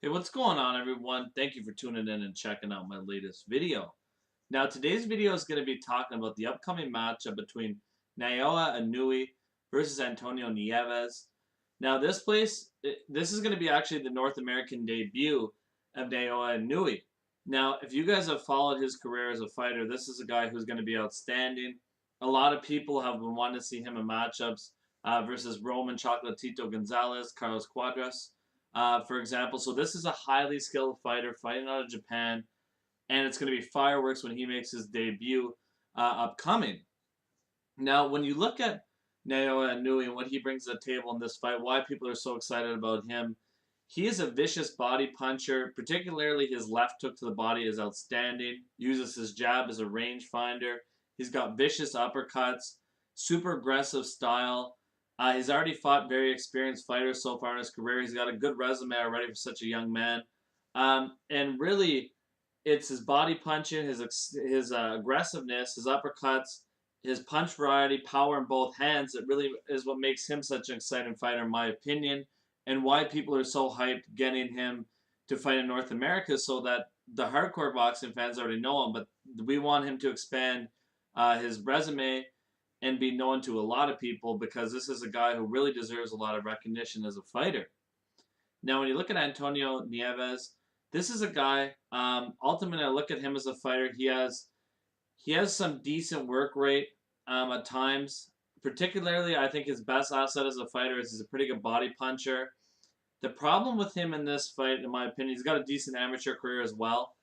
Hey, what's going on, everyone? Thank you for tuning in and checking out my latest video. Now, today's video is going to be talking about the upcoming matchup between Naoya Inoue versus Antonio Nieves. Now, this is going to be actually the North American debut of Naoya Inoue. Now, if you guys have followed his career as a fighter, this is a guy who's going to be outstanding. A lot of people have been wanting to see him in matchups versus Roman Chocolatito Gonzalez, Carlos Cuadras, for example. So this is a highly skilled fighter fighting out of Japan, and it's going to be fireworks when he makes his debut upcoming. Now, when you look at Naoya Inoue and what he brings to the table in this fight, why people are so excited about him, he is a vicious body puncher. Particularly his left hook to the body is outstanding. Uses his jab as a range finder. He's got vicious uppercuts, super aggressive style. He's already fought very experienced fighters so far in his career. He's got a good resume already for such a young man. And really, it's his body punching, his aggressiveness, his uppercuts, his punch variety, power in both hands. It really is what makes him such an exciting fighter, in my opinion, and why people are so hyped getting him to fight in North America, so that the hardcore boxing fans already know him. But we want him to expand his resume and be known to a lot of people, because this is a guy who really deserves a lot of recognition as a fighter. Now, when you look at Antonio Nieves, this is a guy. Ultimately, I look at him as a fighter. He has some decent work rate at times. Particularly, I think his best asset as a fighter is he's a pretty good body puncher. The problem with him in this fight, in my opinion, he's got a decent amateur career as well.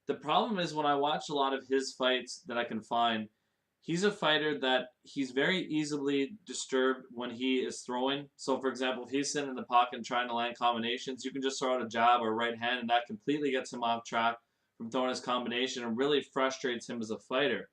The problem is, when I watch a lot of his fights that I can find, he's a fighter that he's very easily disturbed when he is throwing. So, for example, if he's sitting in the pocket and trying to land combinations, you can just throw out a jab or a right hand, and that completely gets him off track from throwing his combination and really frustrates him as a fighter.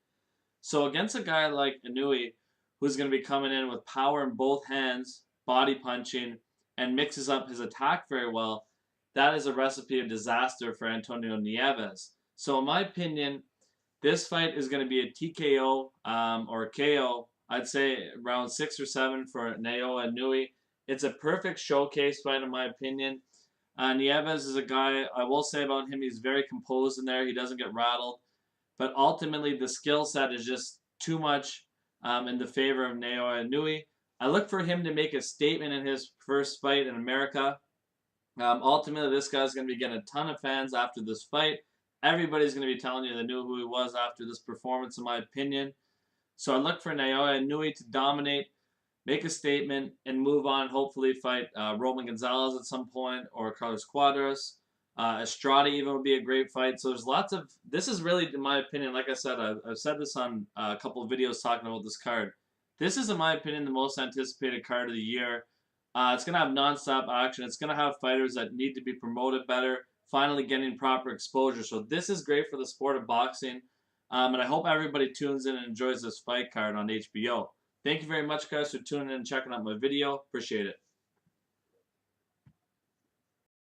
So against a guy like Inoue, who's going to be coming in with power in both hands, body punching, and mixes up his attack very well, that is a recipe of disaster for Antonio Nieves. So in my opinion, this fight is going to be a TKO or a KO. I'd say round 6 or 7 for Naoya Inoue. It's a perfect showcase fight, in my opinion. Nieves is a guy, I will say about him, he's very composed in there. He doesn't get rattled. But ultimately, the skill set is just too much in the favor of Naoya Inoue. I look for him to make a statement in his first fight in America. Ultimately, this guy's going to be getting a ton of fans after this fight. Everybody's going to be telling you they knew who he was after this performance, in my opinion. So I look for Naoya Inoue to dominate, make a statement, and move on. Hopefully fight Roman Gonzalez at some point, or Carlos Cuadras. Estrada even would be a great fight. So there's lots of... This is really, in my opinion, like I said, I've said this on a couple of videos talking about this card. This is, in my opinion, the most anticipated card of the year. It's going to have non-stop action. It's going to have fighters that need to be promoted better, finally getting proper exposure. So this is great for the sport of boxing. And I hope everybody tunes in and enjoys this fight card on HBO. Thank you very much, guys, for tuning in and checking out my video. Appreciate it.